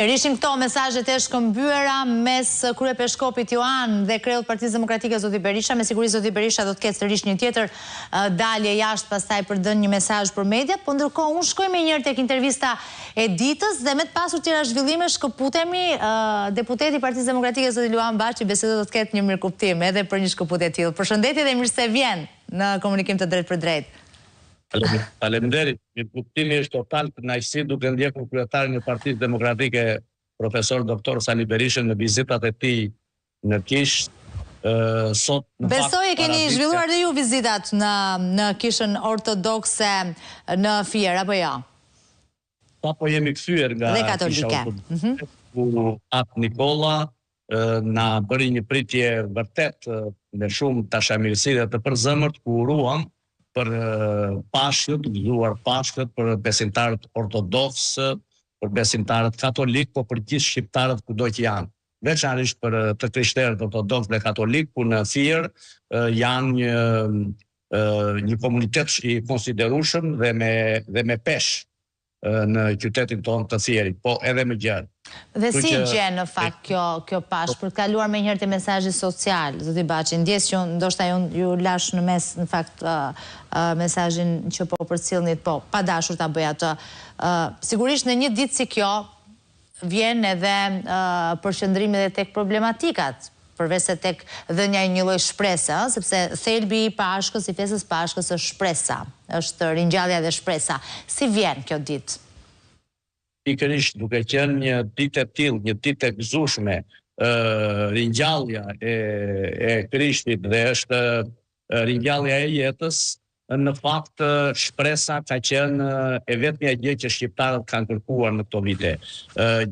Rishin këto mesazhet e shkëmbyera mes kryepeshkopit Joan dhe kreut Partisë Demokratike zoti Berisha. Me siguri zoti Berisha do të ketë sërish një tjetër dalje jashtë pastaj për dhënë një mesazh për mediat, po ndërkohë unë shkoj me njëherë tek intervista e ditës dhe me të pasur tjera zhvillime shkëputemi deputeti i Partisë Demokratike zoti Luan Baçi besoj do të ketë një mirëkuptim edhe për një shkëputje të tillë. Përshëndetje dhe mirë se vjen në komunikim të drejtë për drejtë. Faleminderit. Mirëkuptimi është total kënaqësi duke ndjekur kryetarin e Partisë Demokratike profesor doktor Sali Berishën në vizitat e tij në Kish sot. Besoj e keni zhvilluar dhe ju vizitat në Kishën ortodokse në Fier apo jo? Po jemi kthyer nga dhe katolike. Ku Atë Nikolla na bëri një pritje vërtet me shumë tashamirësi dhe të përzemërt ku uruam për Pashkët, gëzuar Pashkët për besimtarët ortodoks, për besimtarët katolik, po për gjithë shqiptarët kudo që janë. Veçanërisht për të krishterët ortodoks dhe katolik, ku në Fier janë një komunitet i konsiderueshëm dhe me peshë në qytetin tonë të Fierit, po edhe më gjerë. Dhe si gjen në fakt kjo Pashkë, për të kaluar me njëherë te mesazhi social, zoti Baçi, ndjes që ndoshta ju lash në mes në fakt mesazhin që po përcjellnit, po pa dashur ta bëj atë. Sigurisht në një ditë si kjo vjen edhe përqendrimi edhe tek problematikat, përveç se tek dhënia një lloj shprese, sepse thelbi i Pashkës, i festës Pashkës është shpresa, është ringjallja dhe shpresa. Si vjen kjo ditë? Pikërisht duke qenë një ditë e tillë, një ditë e gëzueshme, ringjallja e Krishtit dhe është ringjallja e jetës, në fakt shpresa ka qenë e vetmja gjë që shqiptarët kanë kërkuar në këto vite.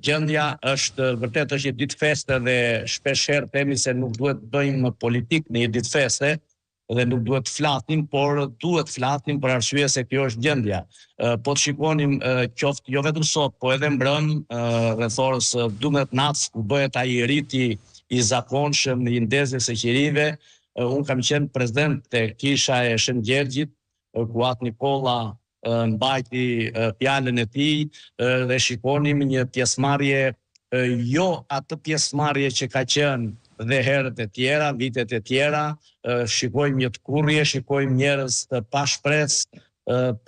Gjendja është vërtet është një ditë feste dhe shpeshherë themi se nuk duhet bëjmë politikë në një ditë feste dhe nuk duhet flasim, por duhet flasim për arsye se kjo është gjendja. Po të shikonim qoftë jo vetëm sot, po edhe mbrëmë rreth orës 12 natës ku bëhet ai riti i zakonshëm në ndezjes së qirive. Unë kam qenë prezent te Kisha e Shën Gjergjit, ku Atë Nikolla mbajti fjalën e tij dhe shikonim një pjesëmarrje, jo atë pjesëmarrje që ka qenë dhe herët e tjera, vitet e tjera, shikojmë një tkurrje, shikojmë njerëz të pashpresë,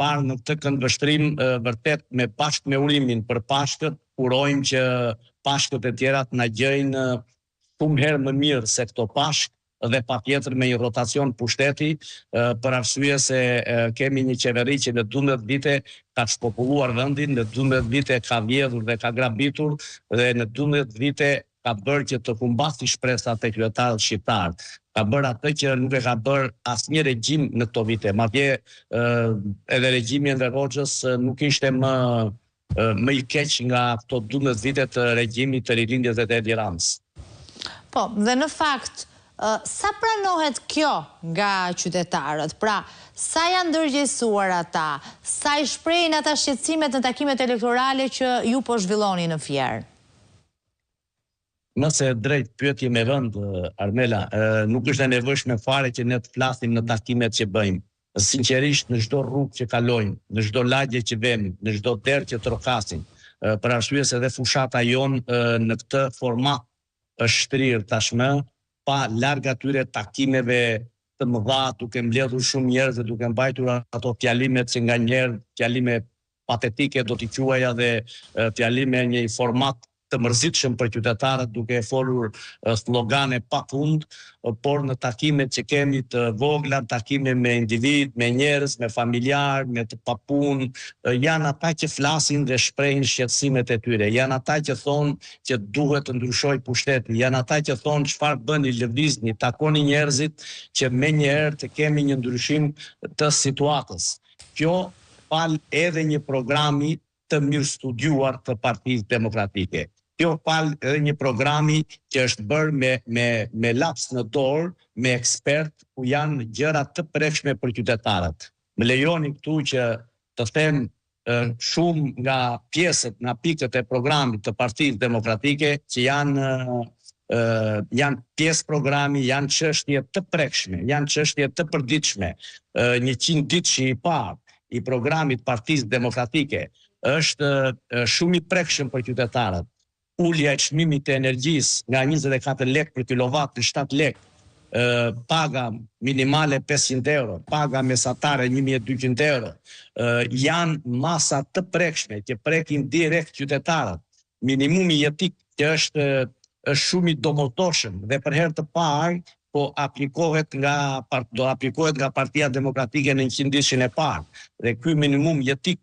parë në këtë këndvështrim vërtet me bashkë me urimin për Pashkët, urojmë që Pashkët e tjera të na gjejnë shumë herë më mirë se këto Pashkë, dhe patjetër me një rotacion pushteti, për arsye se kemi një qeveri që në 12 vite ka shpopulluar vendin, në 12 vite ka vjedhur dhe ka grabitur, dhe në 12 vite ka bërë që të humbasi shpresat e kryetarët shqiptar. Ka bërë atë që nuk e ka bërë asnjë regjim në këto vite. Madje edhe regjimi Enver Hoxhës nuk ishte më i keq nga këto 12 vite të regjimit të rilindjes dhe të Edi Ramës. Po, dhe në fakt sa pranohet kjo nga qytetarët? Pra, sa janë ndërgjegjësuar ata? Sa i shprehin ata shqetësimet në takimet elektorale që ju po zhvilloni në Fier? Nëse drejt pyetje me vend, Armela, nuk është e nevojshme fare që ne të flasim në takimet që bëjmë. Sinqerisht në çdo rrugë që kalojmë, në çdo lagje që vëmë, në çdo derë që trokasim, për arsye se dhe fushata jon në këtë format është shtrirë tashmë, pa larg atyre takimeve të mëdha, duke mbledhur shumë njerëz dhe duke mbajtur ato fjalimet që nganjëherë fjalime patetike do t'i quaja dhe fjalime një format të mërzitshëm për qytetarët, duke folur slogane pa fund, por në takimet që kemi të vogla, takime me individ, me njerëz, me familjar, me të papunë, janë ata që flasin dhe shprehin shqetësimet e tyre, janë ata që thonë që duhet të ndryshojë pushteti, janë ata që thonë çfarë bëni, lëvizni, takoni njerëzit që menjëherë të kemi një ndryshim të situatës. Kjo fal edhe një programi të mirë studiuar të Partisë Demokratike. Kjo fal edhe një programi që është bërë me laps në dorë, me ekspert, ku janë gjëra të prekshme për qytetarët. Më lejoni këtu që të them shumë nga pjesët, nga pikët e programit të Partisë Demokratike që janë pjesë programi, janë çështje të prekshme, janë çështje të përditshme. 100 ditë që i parë i programit Partisë Demokratike është shumë i prekshëm për qytetarët. ulja e çmimit të energjisë nga 24 lek për kilovat në 7 lek, paga minimale 500 euro, paga mesatare 1200 euro, janë masa të prekshme që prekin direkt qytetarët. Minimumi jetik që është shumë i domosdoshëm dhe për herë të parë do aplikohet nga Partia Demokratike në 100 ditëshin e parë. Dhe ky minimum jetik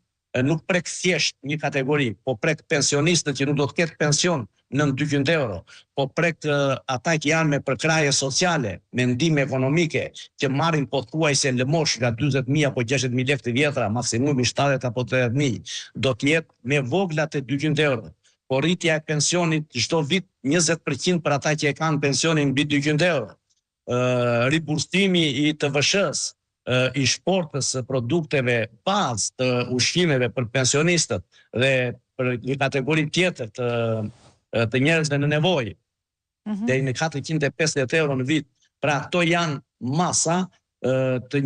nuk prek thjesht një kategori, po prek pensionistët që nuk do të ketë pension nën 200 euro, po prek ata që janë me përkraje sociale, me ndihmë ekonomike, që marrin pothuajse lëmosh nga 40.000 apo 60.000 lekë të vjetra, maksimumi 70 apo 80.000, do të jetë me vogla të 200 euro. Po rritja e pensionit çdo vit 20% për ata që e kanë pensionin mbi 200 euro. Riburstimi i TVSH-s, i shportës së produkteve bazë të ushqimeve për pensionistët dhe për një kategori tjetër të njerëzve në nevojë, deri në 450 euro në vit. Pra ato janë masa të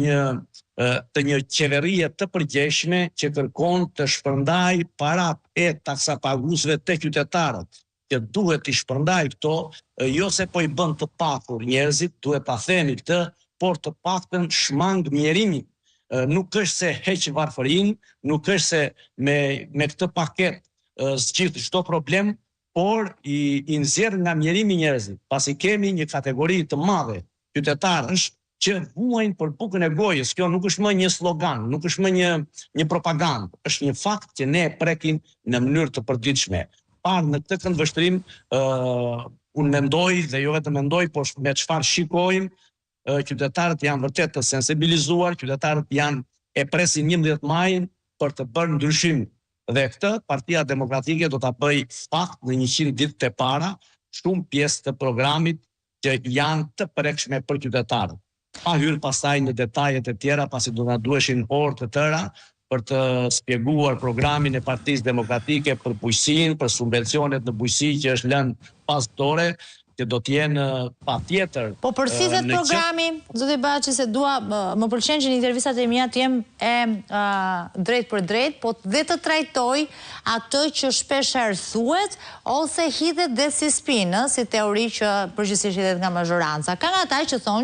një qeverie të përgjeshme që kërkon të shpërndaj parat e taksapaguesve te qytetarët, që duhet të shpërndaj këto, jo se po i bën të pakur njerëzit, duhet ta themi këtë, por të paktën shmang mjerimin. Nuk është se heq varfërinë, nuk është se me këtë paket zgjidh çdo problem, por i nxjerr nga mjerimi njerëzit, pasi kemi një kategori të madhe qytetarësh që vuajnë për bukën e gojës. Kjo nuk është më një slogan, nuk është më një propagandë, është një fakt që ne e prekim në mënyrë të përditshme. Parë në këtë këndvështrim, unë mendoj dhe jo vetëm mendoj, por me çfarë shikojmë, qytetarët janë vërtet të sensibilizuar, qytetarët e presin 11 majin për të bërë ndryshim. Dhe këtë Partia Demokratike do ta bëj fakt në 100 ditët e para, shumë pjesë të programit që janë të prekshme për qytetarët. Pa hyrë pastaj në detajet e tjera, pasi do na duheshin orë të tëra për të shpjeguar programin e Partisë Demokratike për bujqësinë, për subvencionet në bujqësi që është lënë pas dore, që do t'jenë patjetër. Po përcitet programi, zoti Baçi, se më pëlqen që në intervistat e mia të jem drejt për drejt, po dhe të trajtoj atë që shpesh thuhet ose hidhet dhe si spinë, si teori që përgjithsisht hidhet nga mazhoranca. Ka nga ata që thonë